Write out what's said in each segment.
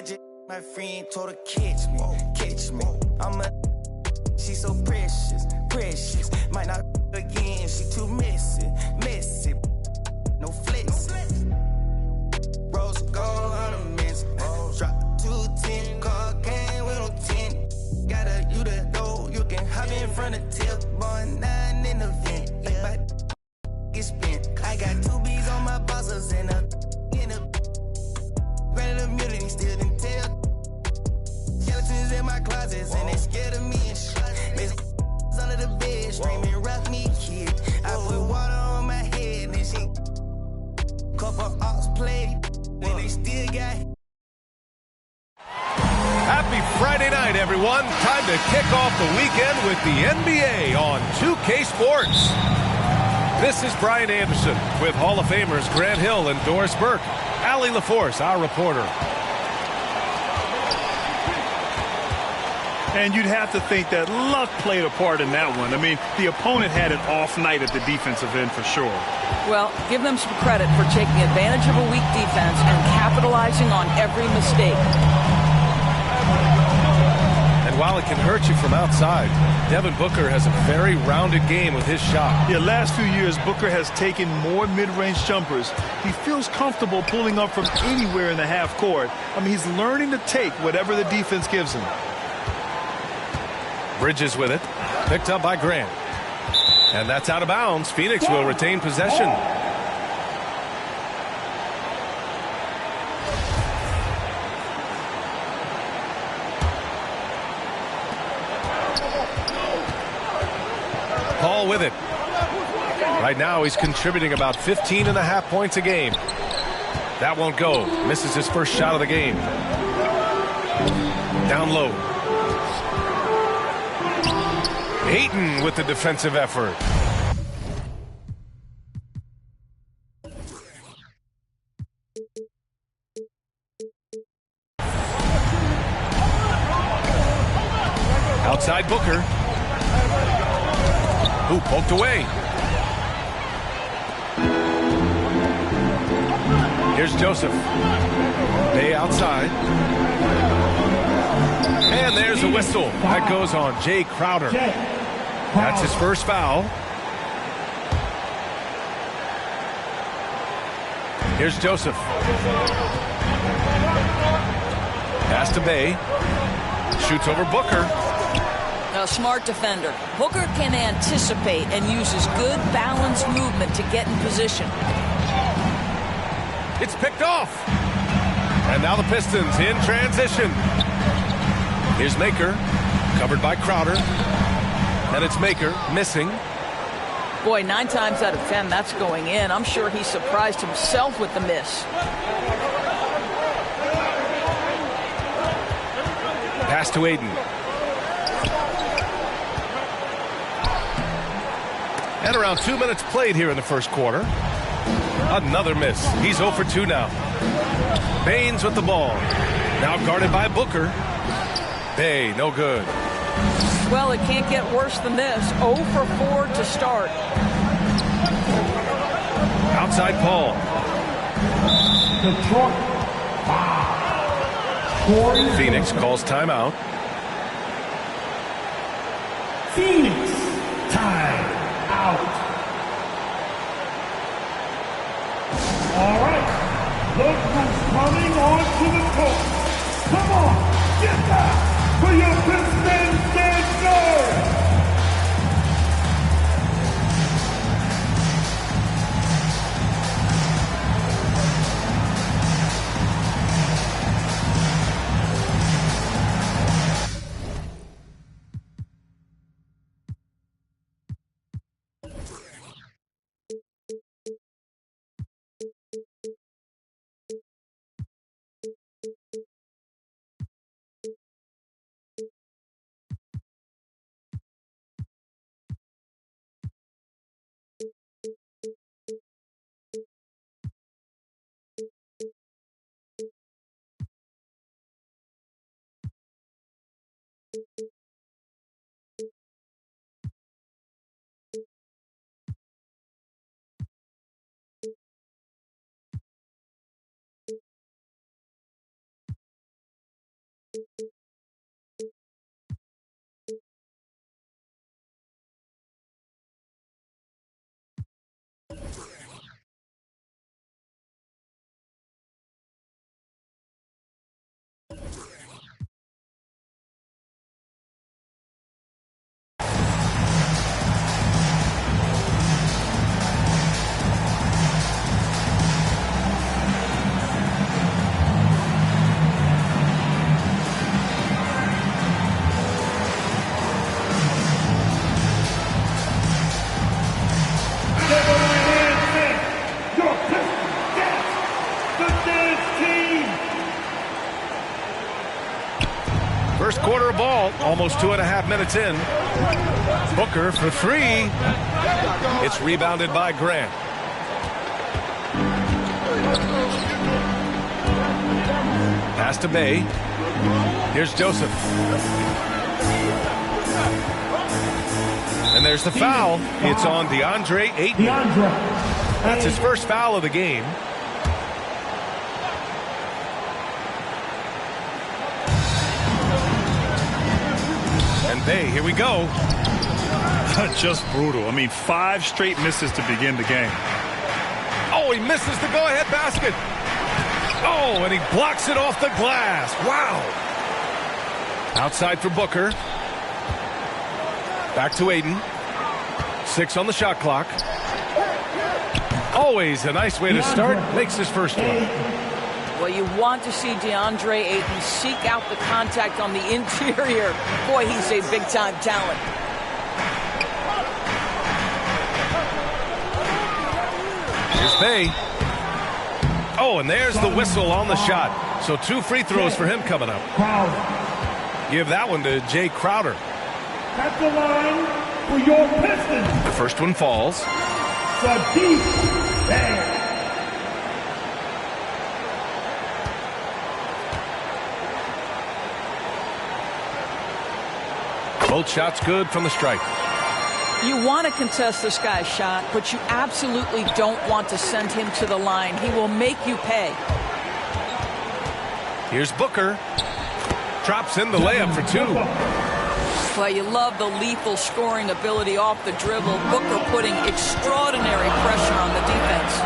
just my friend told her catch me, catch me. She so precious, precious. Might not again, she too messy, messy. No flexing. Rose gold ornaments. Drop 210, car game with no 10. Gotta you to know you can hop in front of tip, boy 9 in the vent. Like my get spent. I got 2 B's on my bosses and a granted immunity still didn't tell. Skeletons in my closets and they scared of me and shit. Under the bed, screaming, rock me, kid. I put water on my head and she couple ops played, and they still got. Happy Friday night, everyone. Time to kick off the weekend with the NBA on 2K Sports. This is Brian Anderson with Hall of Famers Grant Hill and Doris Burke. Allie LaForce, our reporter. And you'd have to think that luck played a part in that one. I mean, the opponent had an off night at the defensive end for sure. Well, give them some credit for taking advantage of a weak defense and capitalizing on every mistake. And while it can hurt you from outside, Devin Booker has a very rounded game with his shot. Yeah, last few years, Booker has taken more mid-range jumpers. He feels comfortable pulling up from anywhere in the half court. I mean, he's learning to take whatever the defense gives him. Bridges with it. Picked up by Grant. And that's out of bounds. Phoenix will retain possession. Paul with it. Right now he's contributing about 15.5 points a game. That won't go. Misses his first shot of the game. Down low. Ayton with the defensive effort. Outside Booker. Who poked away. Here's Joseph. Bay outside. And there's a whistle. That goes on Jay Crowder. That's his first foul. Here's Joseph. Pass to Bay. Shoots over Booker. A smart defender. Booker can anticipate and uses good balanced movement to get in position. It's picked off. And now the Pistons in transition. Here's Maker. Covered by Crowder. And it's Maker missing. Boy, 9 times out of 10, that's going in. I'm sure he surprised himself with the miss. Pass to Ayton. And around 2 minutes played here in the first quarter. Another miss. He's 0 for 2 now. Baines with the ball. Now guarded by Booker. Bay, no good. Well, it can't get worse than this. 0 for 4 to start. Outside Paul. Phoenix calls timeout. Phoenix, time out. All right, look who's coming onto the court. Come on, get back for your Pistons dancers. First quarter of ball, almost 2.5 minutes in. Booker for three. It's rebounded by Grant. Pass to Bay. Here's Joseph. And there's the foul. It's on DeAndre Ayton. That's his first foul of the game. And Bay, here we go. Just brutal. I mean, 5 straight misses to begin the game. Oh, he misses the go-ahead basket. Oh, and he blocks it off the glass. Wow. Outside for Booker. Back to Ayton. 6 on the shot clock. Always a nice way to start. Makes his first one. Well, you want to see DeAndre Ayton seek out the contact on the interior. Boy, he's a big-time talent. Here's Bay. Oh, and there's the whistle on the shot. So 2 free throws for him coming up. Give that one to Jay Crowder. At the line for your Pistons. The first one falls. Sadiq Bey. Both shots good from the stripe. You want to contest this guy's shot, but you absolutely don't want to send him to the line. He will make you pay. Here's Booker. Drops in the layup for 2. Well, you love the lethal scoring ability off the dribble. Booker putting extraordinary pressure on the defense.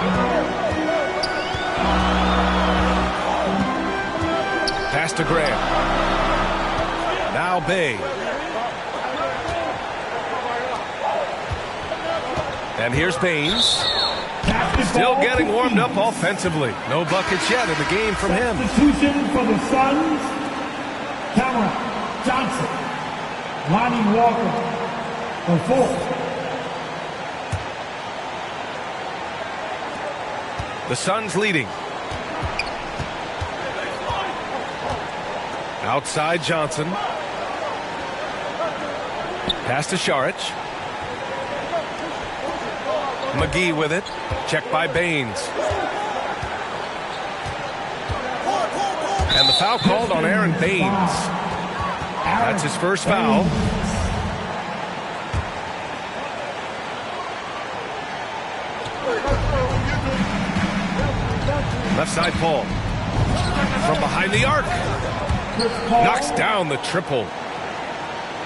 Pass to Grant. Now Bay. And here's Baines. Still getting warmed up offensively. No buckets yet in the game from him. Substitution for the Suns. Cameron Johnson. Lonnie Walker. The 4th. The Suns leading. Outside Johnson. Pass to Šarić. McGee with it. Checked by Baines. And the foul called on Aaron Baines. That's his first foul. Left side Paul. From behind the arc. Knocks down the triple.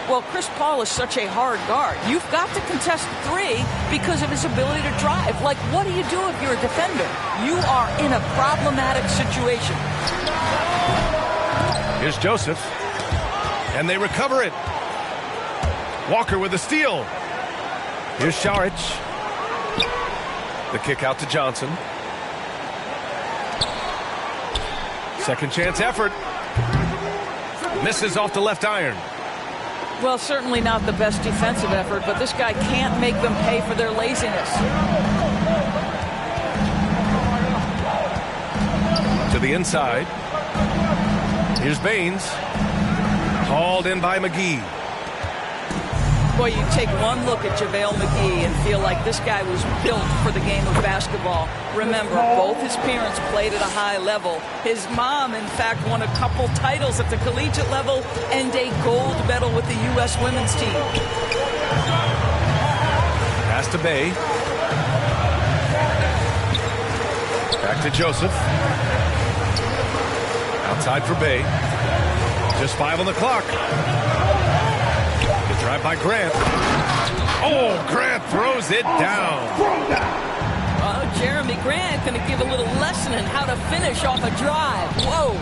Well, Chris Paul is such a hard guard. You've got to contest 3 because of his ability to drive. Like, what do you do if you're a defender? You are in a problematic situation. Here's Joseph. And they recover it. Walker with a steal. Here's Šarić. The kick out to Johnson. Second chance effort. Misses off the left iron. Well, certainly not the best defensive effort, but this guy can't make them pay for their laziness. To the inside. Here's Baines. Hauled in by McGee. Boy, you take one look at JaVale McGee and feel like this guy was built for the game of basketball. Remember, both his parents played at a high level. His mom, in fact, won a couple titles at the collegiate level and a gold medal with the U.S. women's team. Pass to Bay. Back to Joseph. Outside for Bay. Just 5 on the clock. The drive by Grant. Oh, Grant throws it down. Jeremy Grant going to give a little lesson in how to finish off a drive. Whoa.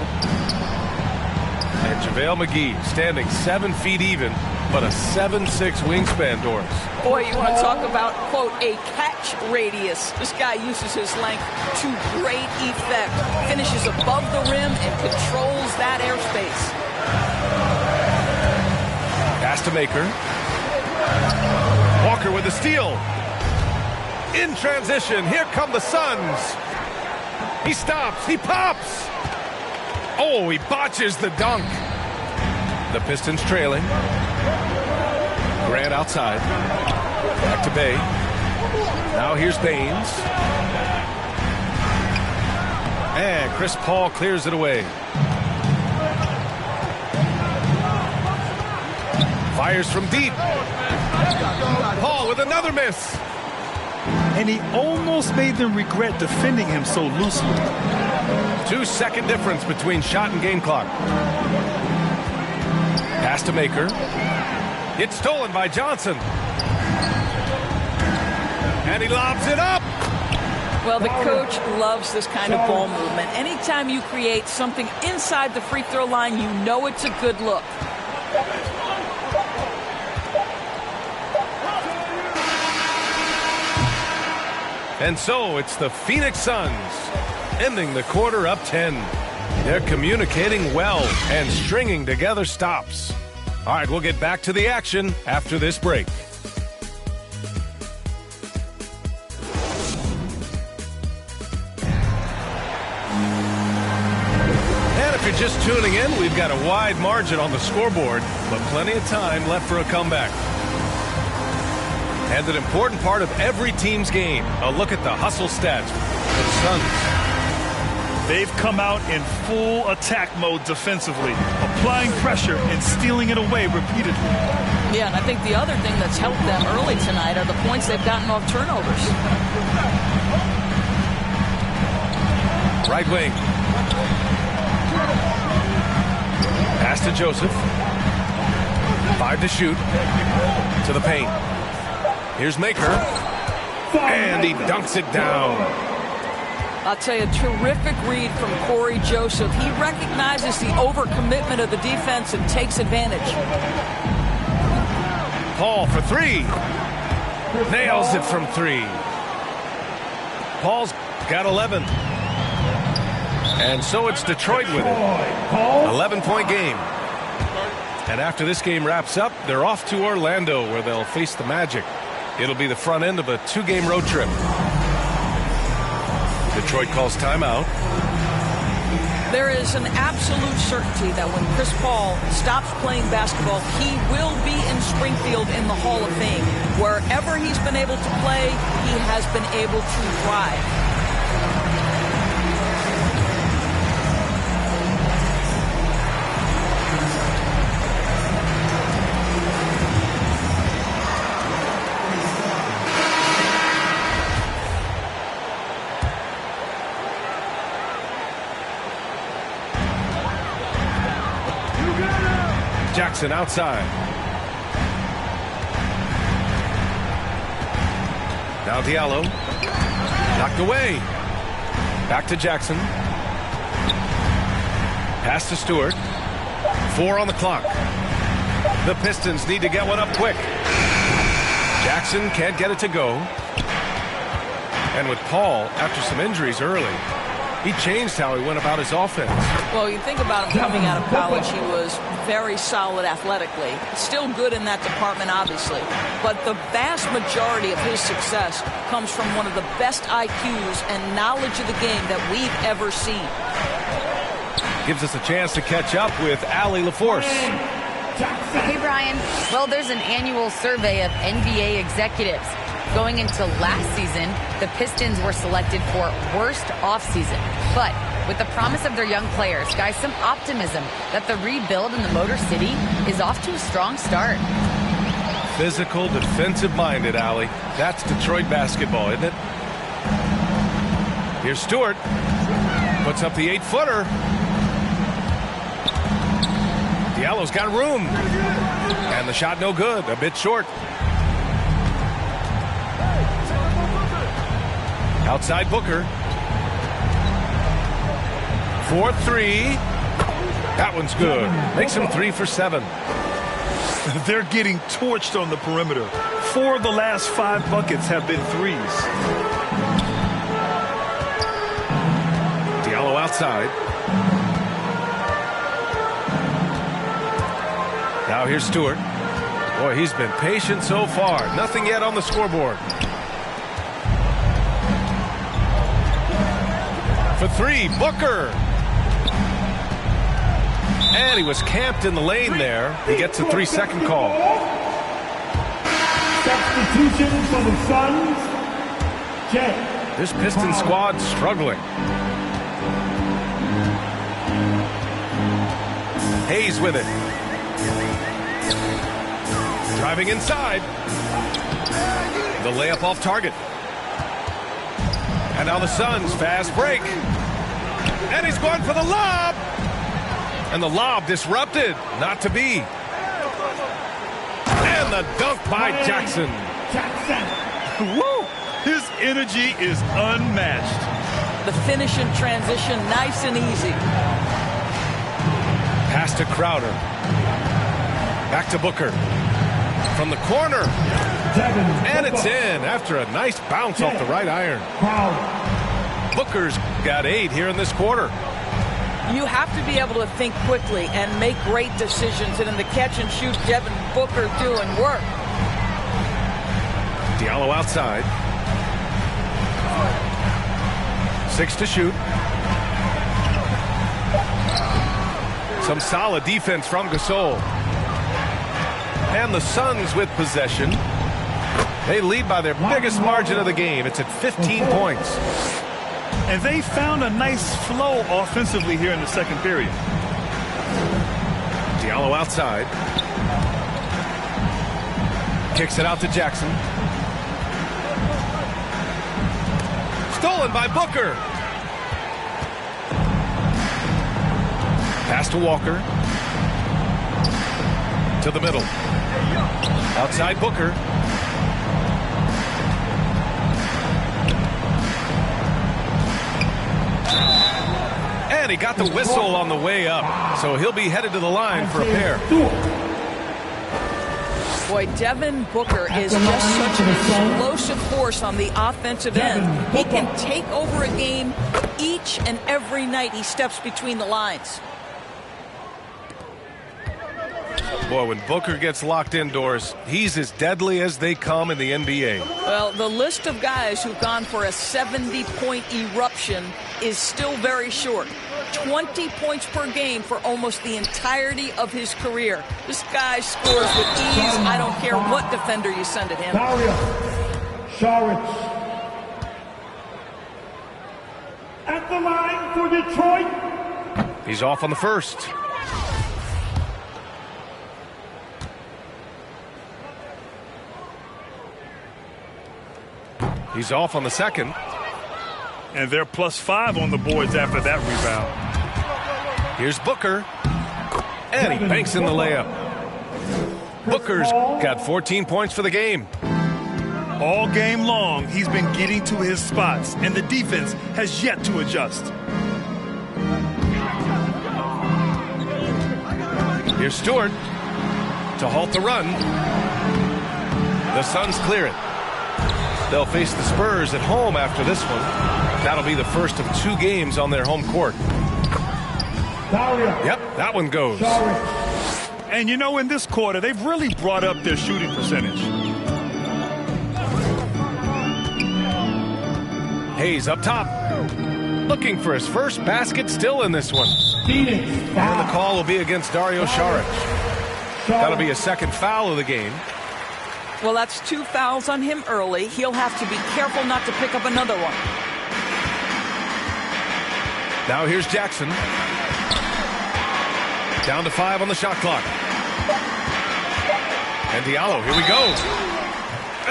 And JaVale McGee standing 7 feet even, but a 7'6" wingspan, Doris. Boy, you want to talk about, quote, a catch radius. This guy uses his length to great effect. Finishes above the rim and controls that airspace. Pass to Maker. Walker with the steal. In transition, here come the Suns. He stops, he pops. Oh, he botches the dunk. The Pistons trailing. Grant outside. Back to Bay. Now here's Baines. And Chris Paul clears it away. Fires from deep. Paul with another miss. And he almost made them regret defending him so loosely. 2-second difference between shot and game clock. Pass to Maker. It's stolen by Johnson. And he lobs it up. Well, the coach loves this kind of ball movement. Anytime you create something inside the free throw line, you know it's a good look. And so it's the Phoenix Suns ending the quarter up 10. They're communicating well and stringing together stops. All right, we'll get back to the action after this break. And if you're just tuning in, we've got a wide margin on the scoreboard, but plenty of time left for a comeback. And an important part of every team's game, a look at the hustle stats for the Suns. They've come out in full attack mode defensively, applying pressure and stealing it away repeatedly. Yeah, and I think the other thing that's helped them early tonight are the points they've gotten off turnovers. Right wing. Pass to Joseph. 5 to shoot. To the paint. Here's Maker, and he dunks it down. I'll tell you, terrific read from Corey Joseph. He recognizes the overcommitment of the defense and takes advantage. Paul for 3. Nails it from 3. Paul's got 11. And so it's Detroit with it. 11-point game. And after this game wraps up, they're off to Orlando, where they'll face the Magic. It'll be the front end of a 2-game road trip. Detroit calls timeout. There is an absolute certainty that when Chris Paul stops playing basketball, he will be in Springfield in the Hall of Fame. Wherever he's been able to play, he has been able to thrive. Jackson outside. Now Diallo. Knocked away. Back to Jackson. Pass to Stewart. 4 on the clock. The Pistons need to get one up quick. Jackson can't get it to go. And with Paul, after some injuries early, he changed how he went about his offense. Well, you think about him coming out of college, he was very solid athletically. Still good in that department, obviously. But the vast majority of his success comes from one of the best IQs and knowledge of the game that we've ever seen. Gives us a chance to catch up with Allie LaForce. Hey, Brian. Well, there's an annual survey of NBA executives. Going into last season, the Pistons were selected for worst offseason. But with the promise of their young players, guys, some optimism that the rebuild in the Motor City is off to a strong start. Physical, defensive-minded, Allie. That's Detroit basketball, isn't it? Here's Stewart. Puts up the 8-footer. Diallo's got room. And the shot no good, a bit short. Outside Booker. 4-3. That one's good. Makes him 3 for 7. They're getting torched on the perimeter. 4 of the last 5 buckets have been threes. Diallo outside. Now here's Stewart. Boy, he's been patient so far. Nothing yet on the scoreboard. For 3, Booker. And he was camped in the lane there. He gets a 3-second call. Substitution for the Suns. Jet. This Pistons squad struggling. Hayes with it. Driving inside. The layup off target. And now the Suns fast break. And he's going for the lob. And the lob disrupted. Not to be. And the dunk by Jackson. Woo! His energy is unmatched. The finish in transition, nice and easy. Pass to Crowder. Back to Booker. From the corner. And it's in after a nice bounce off the right iron. Booker's got 8 here in this quarter. You have to be able to think quickly and make great decisions. And in the catch and shoot, Devin Booker doing work. Diallo outside. 6 to shoot. Some solid defense from Gasol. And the Suns with possession. They lead by their biggest margin of the game. It's at 15 points. And they found a nice flow offensively here in the second period. Diallo outside. Kicks it out to Jackson. Stolen by Booker. Pass to Walker. To the middle. Outside Booker. And he got the whistle on the way up. So he'll be headed to the line for a pair. Boy, Devin Booker is just such an explosive force on the offensive end. He can take over a game each and every night he steps between the lines. Boy, when Booker gets locked indoors, he's as deadly as they come in the NBA. Well, the list of guys who've gone for a 70-point eruption is still very short. 20 points per game for almost the entirety of his career. This guy scores with ease. I don't care what defender you send at him. Saric. At the line for Detroit. He's off on the first. He's off on the second. And they're +5 on the boards after that rebound. Here's Booker. And he banks in the layup. Booker's got 14 points for the game. All game long, he's been getting to his spots, and the defense has yet to adjust. Here's Stewart to halt the run. The Suns clear it. They'll face the Spurs at home after this one. That'll be the first of 2 games on their home court. Yep, that one goes. And you know, in this quarter, they've really brought up their shooting percentage. Hayes up top. Looking for his first basket, still in this one. And the call will be against Dario Saric. That'll be a second foul of the game. Well, that's 2 fouls on him early. He'll have to be careful not to pick up another one. Now here's Jackson. Down to 5 on the shot clock. And Diallo, here we go.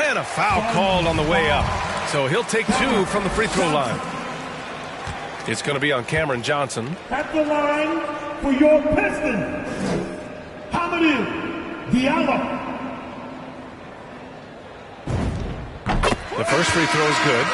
And a foul called on the way up. So he'll take 2 from the free throw line. It's going to be on Cameron Johnson. At the line for your Pistons. first free throw is good.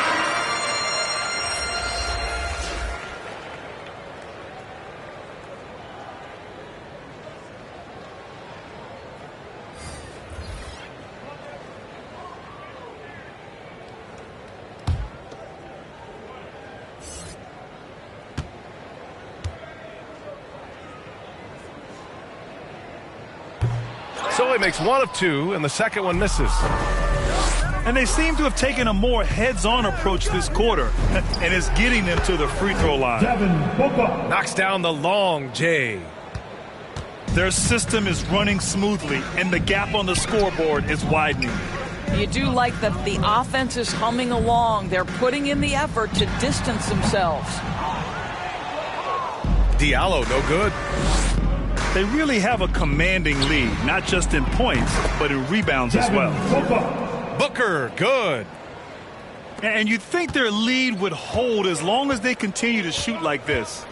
So he makes one of two, and the second one misses. And they seem to have taken a more heads-on approach this quarter, and it's getting them to the free throw line. Knocks down the long J. Their system is running smoothly, and the gap on the scoreboard is widening. You do like that the offense is humming along. They're putting in the effort to distance themselves. Diallo, no good. They really have a commanding lead, not just in points, but in rebounds as well. Booker, good. And you'd think their lead would hold as long as they continue to shoot like this.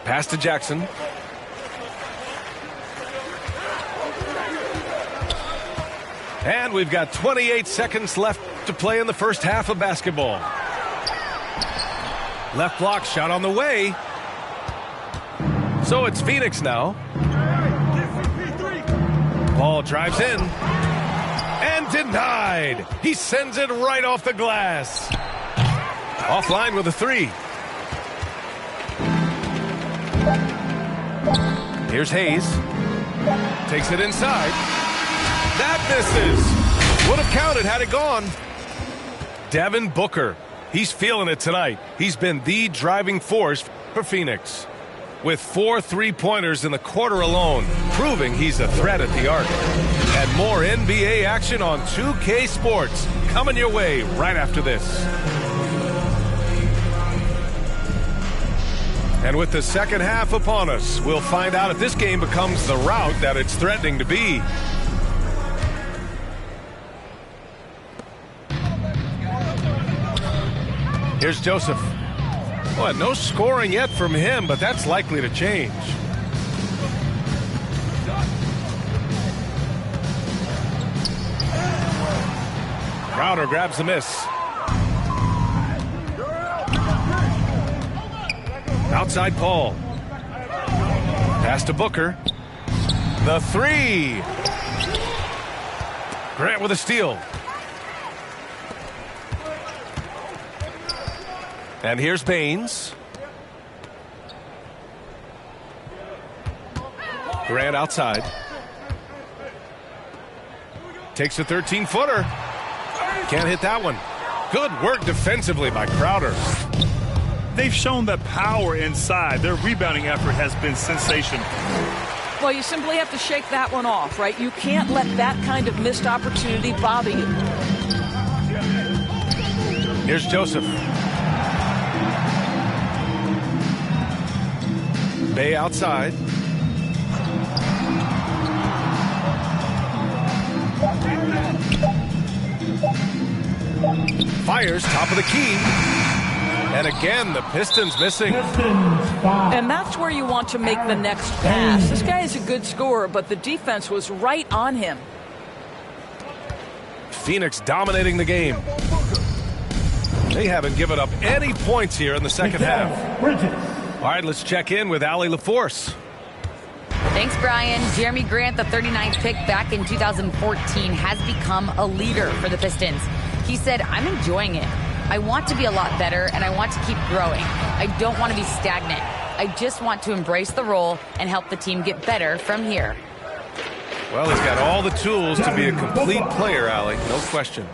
Pass to Jackson. And we've got 28 seconds left to play in the first half of basketball. Left block shot on the way. So it's Phoenix now. Ball drives in. And denied. He sends it right off the glass. Offline with a three. Here's Hayes. Takes it inside. That misses. Would have counted had it gone. Devin Booker. He's feeling it tonight. He's been the driving force for Phoenix, with 4 3-pointers in the quarter alone, proving he's a threat at the arc. And more NBA action on 2K Sports coming your way right after this. And with the second half upon us, we'll find out if this game becomes the rout that it's threatening to be. Here's Joseph. Well, no scoring yet from him, but that's likely to change. Crowder grabs the miss. Outside Paul. Pass to Booker. The three. Grant with a steal. And here's Baines. Grant outside. Takes a 13-footer. Can't hit that one. Good work defensively by Crowder. They've shown the power inside. Their rebounding effort has been sensational. Well, you simply have to shake that one off, right? You can't let that kind of missed opportunity bother you. Here's Joseph. Bay outside. Fires top of the key. And again, the Pistons missing. And that's where you want to make the next pass. This guy is a good scorer, but the defense was right on him. Phoenix dominating the game. They haven't given up any points here in the second half. All right, let's check in with Allie LaForce. Thanks, Brian. Jeremy Grant, the 39th pick back in 2014, has become a leader for the Pistons. He said, "I'm enjoying it. I want to be a lot better, and I want to keep growing. I don't want to be stagnant. I just want to embrace the role and help the team get better from here." Well, he's got all the tools to be a complete player, Allie. No question.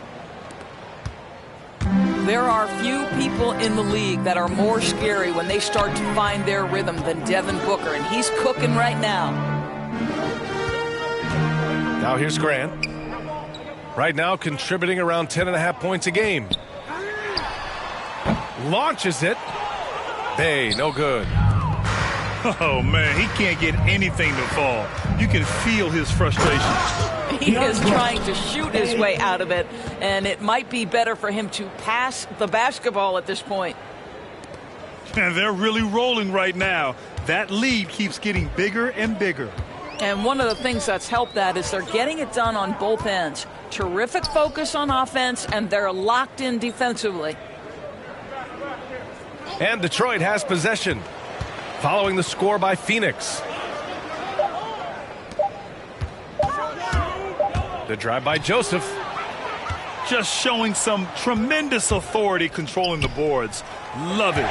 There are few people in the league that are more scary when they start to find their rhythm than Devin Booker, and he's cooking right now. Now here's Grant. Right now contributing around 10.5 points a game. Launches it. Bay, no good. Oh, man, he can't get anything to fall. You can feel his frustration. He is trying to shoot his way out of it, and it might be better for him to pass the basketball at this point. And they're really rolling right now. That lead keeps getting bigger and bigger. And one of the things that's helped that is they're getting it done on both ends. terrific focus on offense, and they're locked in defensively. And Detroit has possession, following the score by Phoenix. The drive by Joseph. Just showing some tremendous authority controlling the boards. Love it.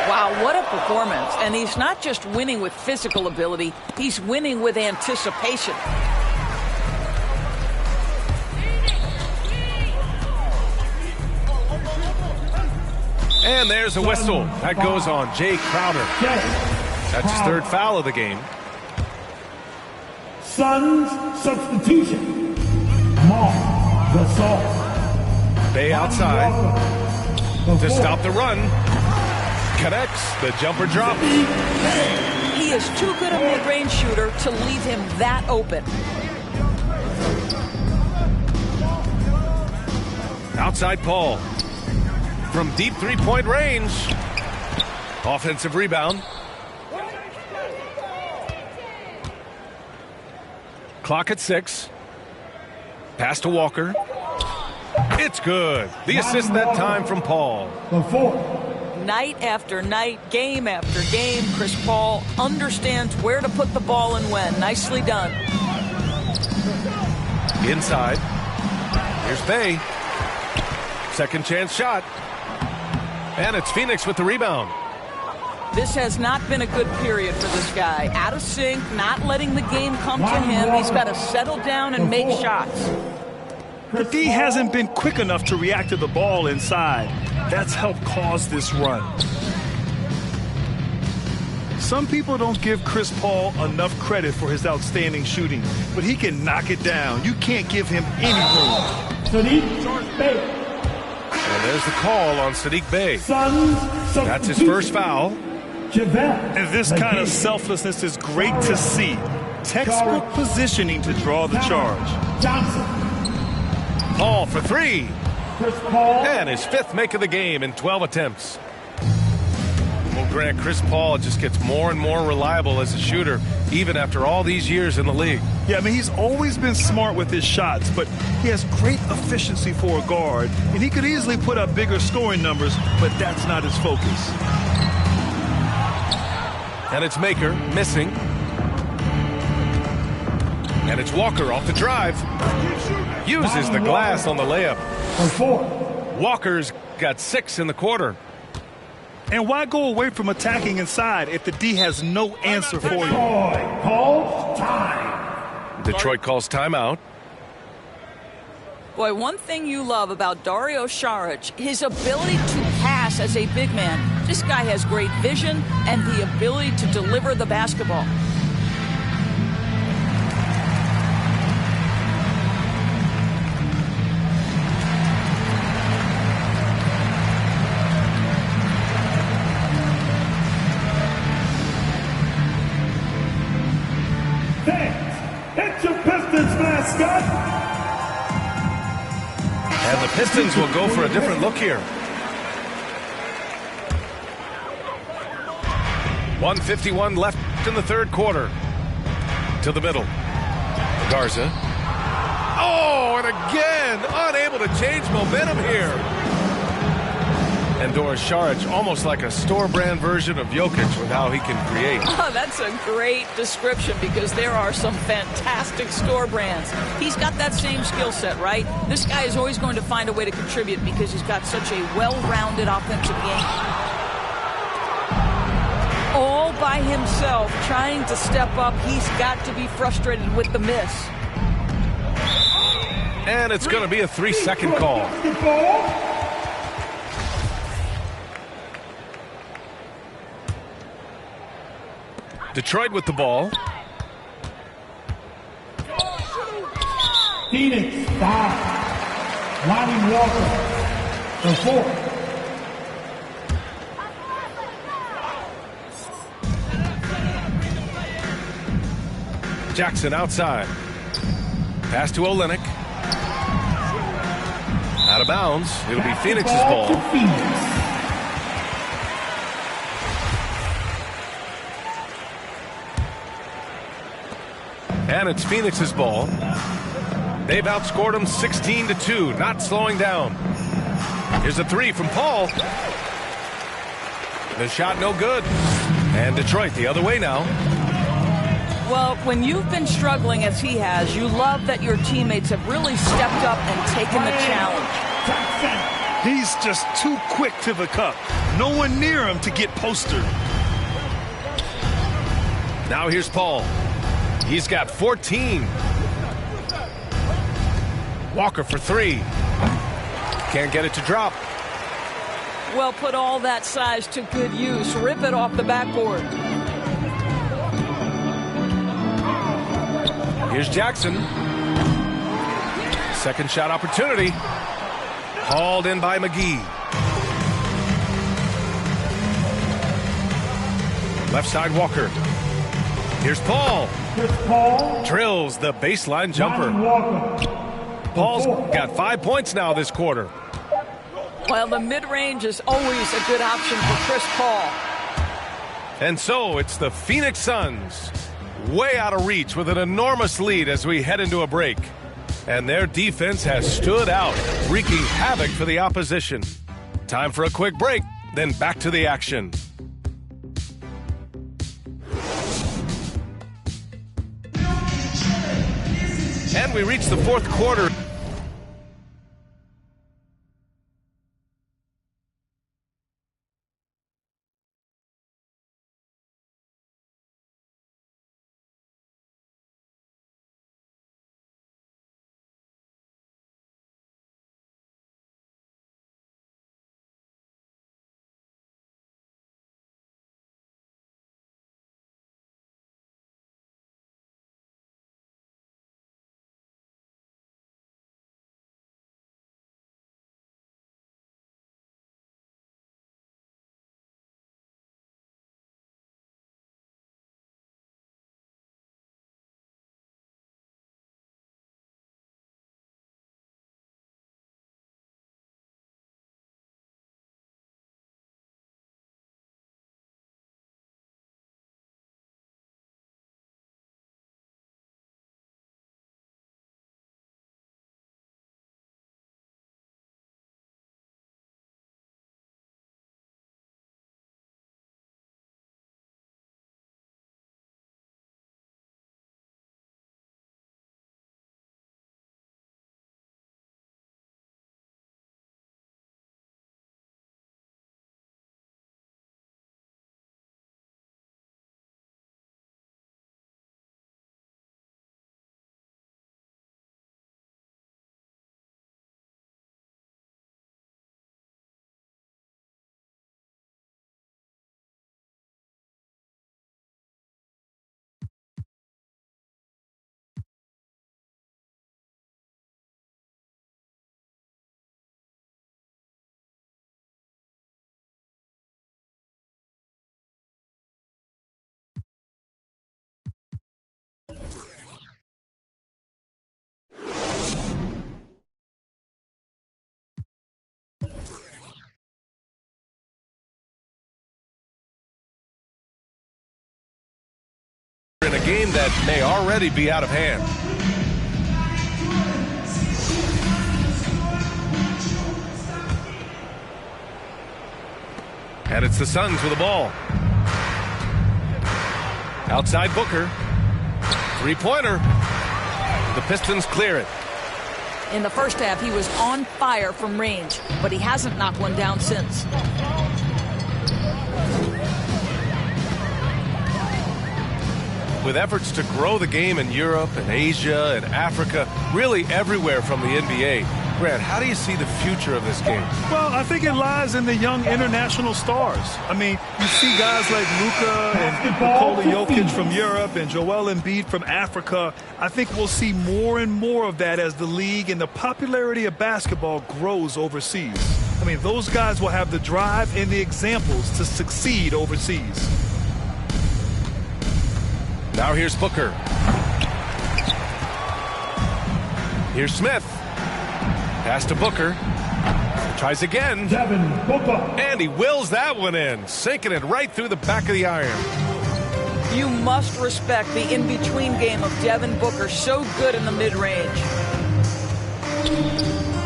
Wow, what a performance. And he's not just winning with physical ability, he's winning with anticipation. And there's a whistle. That goes on Jay Crowder. That's his third foul of the game. Suns substitution. Mark Gasol. Bay outside to stop the run. Connects. The jumper drops. He is too good a mid-range shooter to leave him that open. Outside Paul. From deep three-point range. Offensive rebound. Clock at 6. Pass to Walker. It's good. The assist that time from Paul. Night after night, game after game, Chris Paul understands where to put the ball and when. Nicely done. Inside. Here's Bay. Second chance shot. And it's Phoenix with the rebound. This has not been a good period for this guy. Out of sync, not letting the game come to him. He's got to settle down and make shots. The D hasn't been quick enough to react to the ball inside. That's helped cause this run. Some people don't give Chris Paul enough credit for his outstanding shooting, but he can knock it down. You can't give him any room. And there's the call on Sadiq Bey. That's his first foul. And this kind of selflessness is great to see. Textbook positioning to draw the charge. Paul for three. And his fifth make of the game in 12 attempts. Well, Grant, Chris Paul just gets more and more reliable as a shooter, even after all these years in the league. Yeah, I mean, he's always been smart with his shots, but he has great efficiency for a guard, and he could easily put up bigger scoring numbers, but that's not his focus. And it's Maker missing. And it's Walker off the drive. Uses the glass on the layup. Walker's got 6 in the quarter. And why go away from attacking inside if the D has no answer for you? Detroit calls timeout. Boy, one thing you love about Dario Saric, his ability to pass as a big man. This guy has great vision and the ability to deliver the basketball. It's your Pistons mascot. And the Pistons will go for a different look here. 1:51 left in the third quarter. To the middle. Garza. Oh, and again, unable to change momentum here. And Doris Saric, almost like a store-brand version of Jokic with how he can create. Oh, that's a great description because there are some fantastic store brands. He's got that same skill set, right? This guy is always going to find a way to contribute because he's got such a well-rounded offensive game. All by himself, trying to step up. He's got to be frustrated with the miss. And it's going to be a 3-second call. Detroit with the ball. Phoenix foul. Lonnie Walker for 4. Jackson outside. Pass to Olynyk. Out of bounds. It'll be Phoenix's ball. And it's Phoenix's ball. They've outscored them 16-2, not slowing down. Here's a three from Paul. The shot no good. And Detroit the other way now. Well, when you've been struggling as he has, you love that your teammates have really stepped up and taken the challenge. He's just too quick to the cup. No one near him to get postered. Now here's Paul. He's got 14. Walker for three. Can't get it to drop. Well, put all that size to good use. Rip it off the backboard. Here's Jackson. Second shot opportunity. Hauled in by McGee. Left side Walker. Here's Paul. Drills the baseline jumper. Paul's got 5 points now this quarter. Well, the mid-range is always a good option for Chris Paul. And so it's the Phoenix Suns, way out of reach with an enormous lead as we head into a break. And their defense has stood out, wreaking havoc for the opposition. Time for a quick break, then back to the action. And we reach the fourth quarter. In a game that may already be out of hand. And it's the Suns with the ball. Outside Booker. Three-pointer. The Pistons clear it. In the first half, he was on fire from range, but he hasn't knocked one down since. With efforts to grow the game in Europe and Asia and Africa, really everywhere from the NBA. Grant, how do you see the future of this game? Well, I think it lies in the young international stars. I mean, you see guys like Luka and Nikola Jokic from Europe and Joel Embiid from Africa. I think we'll see more and more of that as the league and the popularity of basketball grows overseas. I mean, those guys will have the drive and the examples to succeed overseas. Now here's Booker. Here's Smith. Pass to Booker. Tries again. Devin Booker. And he wills that one in, sinking it right through the back of the iron. You must respect the in-between game of Devin Booker, so good in the mid-range.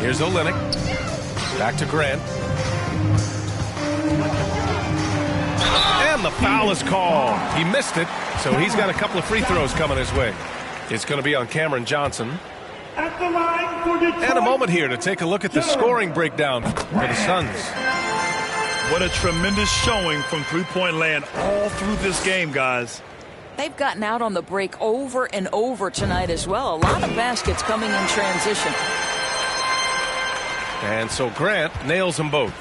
Here's Olynyk. Back to Grant. And the foul is called. He missed it, so he's got a couple of free throws coming his way. It's going to be on Cameron Johnson. At the line for Detroit. And a moment here to take a look at the scoring breakdown for the Suns. What a tremendous showing from three-point land all through this game, guys. They've gotten out on the break over and over tonight as well. A lot of baskets coming in transition. And so Grant nails them both.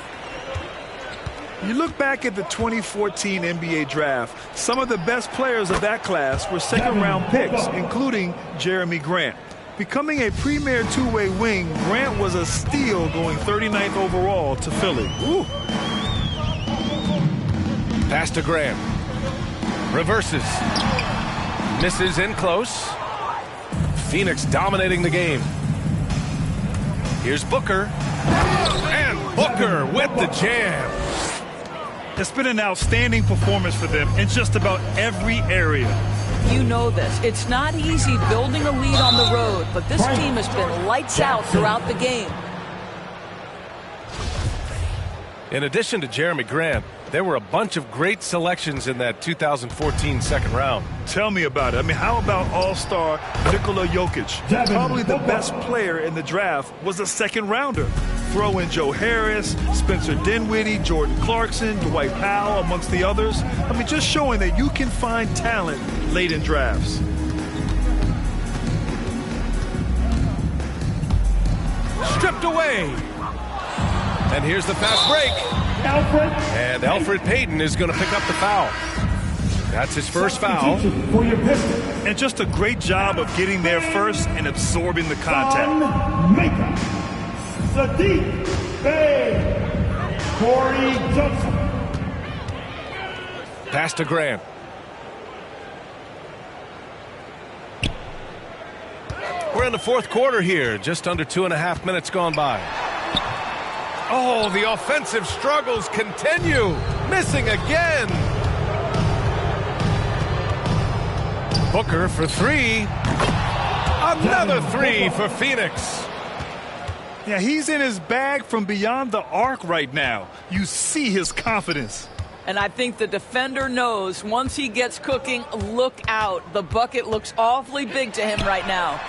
You look back at the 2014 NBA draft, some of the best players of that class were second-round picks, including Jeremy Grant. Becoming a premier two-way wing, Grant was a steal going 39th overall to Philly. Woo. Pass to Grant. Reverses. Misses in close. Phoenix dominating the game. Here's Booker. And Booker with the jam. It's been an outstanding performance for them in just about every area. You know this. It's not easy building a lead on the road, but this team has been lights out throughout the game. In addition to Jeremy Grant, there were a bunch of great selections in that 2014 second round. Tell me about it. I mean, how about all-star Nikola Jokic? Probably the best player in the draft was a second-rounder. Throw in Joe Harris, Spencer Dinwiddie, Jordan Clarkson, Dwight Powell, amongst the others. I mean, just showing that you can find talent late in drafts. Stripped away. And here's the fast break. Alfred. And Elfrid Payton is going to pick up the foul. That's his first foul. For your Pistons. And just a great job of getting there first and absorbing the contact. Maker. Sadiq Bey. Corey Johnson. Pass to Grant. We're in the fourth quarter here. Just under 2.5 minutes gone by. Oh, the offensive struggles continue. Missing again. Booker for three. Another three for Phoenix. Yeah, he's in his bag from beyond the arc right now. You see his confidence. And I think the defender knows once he gets cooking, look out. The bucket looks awfully big to him right now.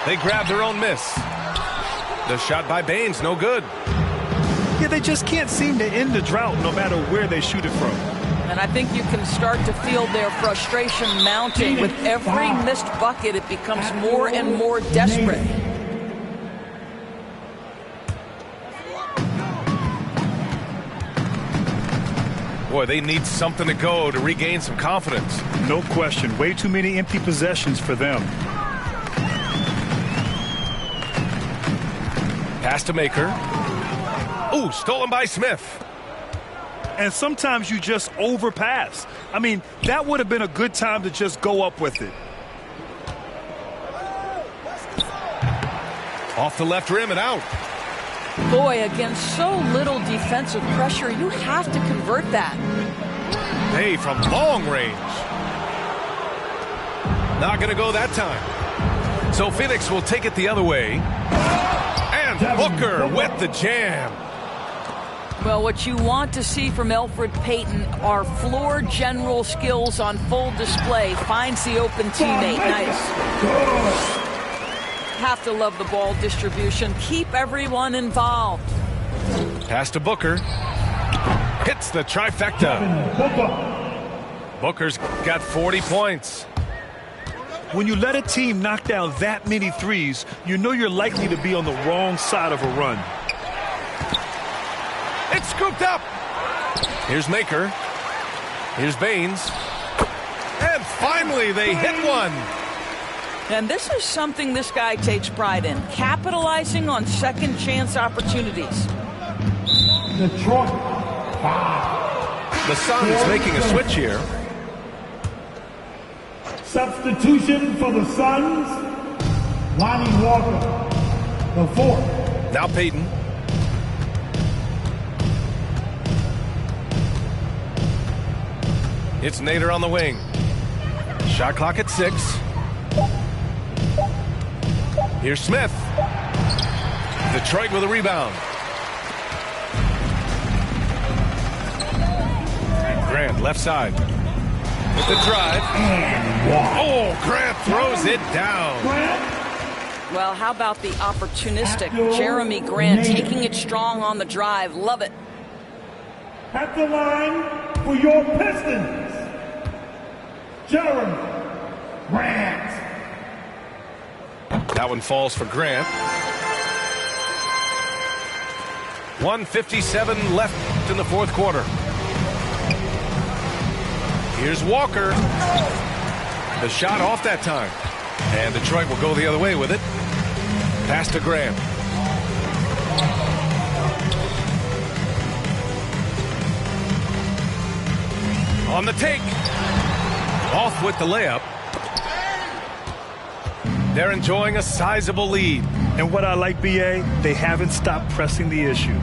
They grab their own miss. The shot by Baines, no good. Yeah, they just can't seem to end the drought no matter where they shoot it from. And I think you can start to feel their frustration mounting. With every missed bucket, it becomes more and more desperate. Boy, they need something to go to regain some confidence. No question. Way too many empty possessions for them. Pass to Maker. Ooh, stolen by Smith. And sometimes you just overpass. I mean, that would have been a good time to just go up with it. Off the left rim and out. Boy, against so little defensive pressure, you have to convert that. Hey, from long range. Not going to go that time. So Phoenix will take it the other way. And Booker with the jam. Well, what you want to see from Elfrid Payton are floor general skills on full display. Finds the open teammate. Nice. Have to love the ball distribution. Keep everyone involved. Pass to Booker. Hits the trifecta. Booker's got 40 points. When you let a team knock down that many threes, you know you're likely to be on the wrong side of a run. It's scooped up. Here's Maker. Here's Baines. And finally they hit one. And this is something this guy takes pride in, capitalizing on second chance opportunities. Detroit. The Suns making a switch here. Substitution for the Suns. Lonnie Walker. The fourth. Now Payton. It's Nader on the wing. Shot clock at 6. Here's Smith. Detroit with a rebound. Grant, left side. With the drive. Oh, Grant throws it down. Well, how about the opportunistic Jeremy Grant taking it strong on the drive? Love it. At the line for your Pistons, Jeremy Grant. That one falls for Grant. 1:57 left in the fourth quarter. Here's Walker. The shot off that time. And Detroit will go the other way with it. Pass to Grant. On the take. Off with the layup. They're enjoying a sizable lead. And what I like, B.A., they haven't stopped pressing the issue.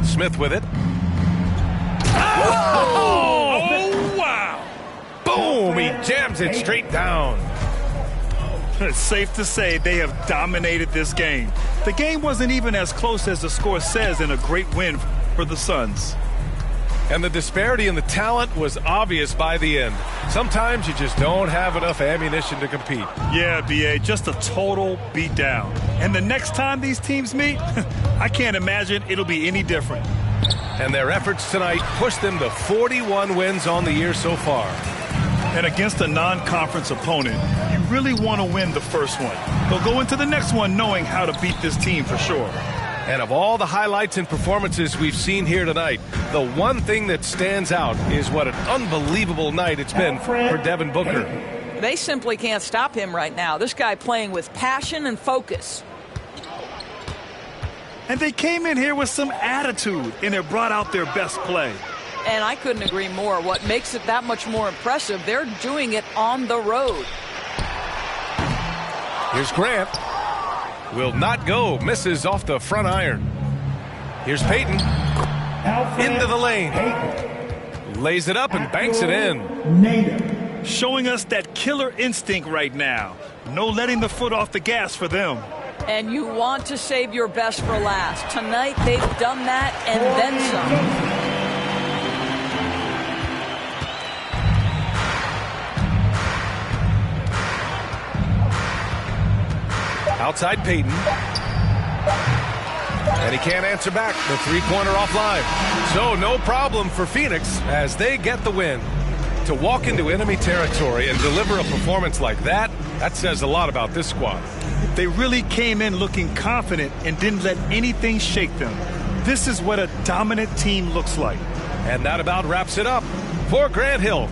Smith with it. Oh, wow. Boom, he jams it straight down. It's safe to say they have dominated this game. The game wasn't even as close as the score says in a great win for the Suns. And the disparity in the talent was obvious by the end. Sometimes you just don't have enough ammunition to compete. Yeah, B.A., just a total beatdown. And the next time these teams meet, I can't imagine it'll be any different. And their efforts tonight pushed them to 41 wins on the year so far. And against a non-conference opponent, you really want to win the first one. They'll go into the next one knowing how to beat this team for sure. And of all the highlights and performances we've seen here tonight, the one thing that stands out is what an unbelievable night it's been for Devin Booker. They simply can't stop him right now. This guy playing with passion and focus. And they came in here with some attitude, and they brought out their best play. And I couldn't agree more. What makes it that much more impressive, they're doing it on the road. Here's Grant. Will not go. Misses off the front iron. Here's Payton. Into the lane. Lays it up and banks it in. Showing us that killer instinct right now. No letting the foot off the gas for them. And you want to save your best for last. Tonight they've done that and then some. Outside Payton. And he can't answer back. The three-pointer offline. So no problem for Phoenix as they get the win. To walk into enemy territory and deliver a performance like that says a lot about this squad. They really came in looking confident and didn't let anything shake them. This is what a dominant team looks like. And that about wraps it up for Grant Hill.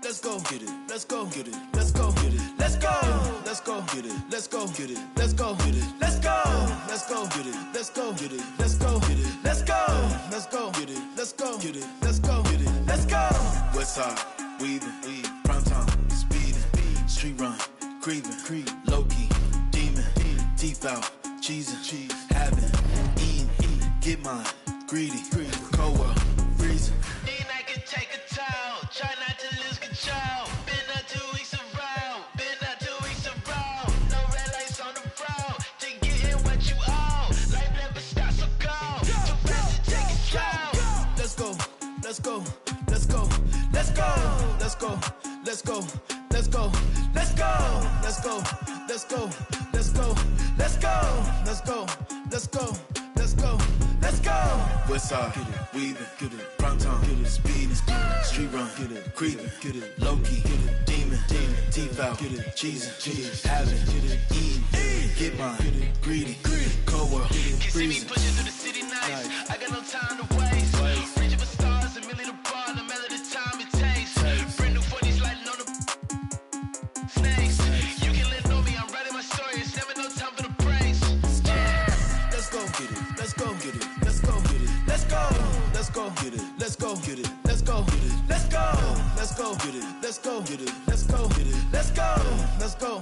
Let's go get it. Let's go get it. Let's go get it. Let's go. Let's go get it. Let's go get it. Let's go get it. Let's go. Let's go get it. Let's go get it. Let's go get it. Let's go. Let's go get it. Let's go get it. Let's go get it. Let's go. Westside, weaving, prime time, speeding, street run, creeping, low key, demon, teeth out, cheesing, having, eating, get mine, greedy, cold world, freezing. I can take a towel, try not to lose control. Been out 2 weeks around, no red lights on the road. To getting what you owe, life never stops so cold. Too fast to take it slow. Let's go, let's go, let's go, let's go, let's go, let's go, let's go, let's go, let's go, let's go, let's go, let's go, let's go, let's go, let's go, let's go. Westside, get it, weaving, get it, prime time, get it, speeding, street run, get it, creeping, get it, low key, get it, demon, teeth out, get it, cheesing, having, get it, eating, get mine, get it, greedy, cold world, freezing. Can see me pushing through the city nights. I got no time to waste. Reaching for stars, a million apart, no matter the time it takes. Brand new 40s lighting on the snakes. You can let know me, I'm writing my story. It's never no time for the praise. Let's go get it. Let's go get it. Let's go get it. Let's go. Let's go get it. Let's go get it. Let's go get it. Let's go. Let's go get it. Let's go get it. Let's go get it. Let's go. Let's go.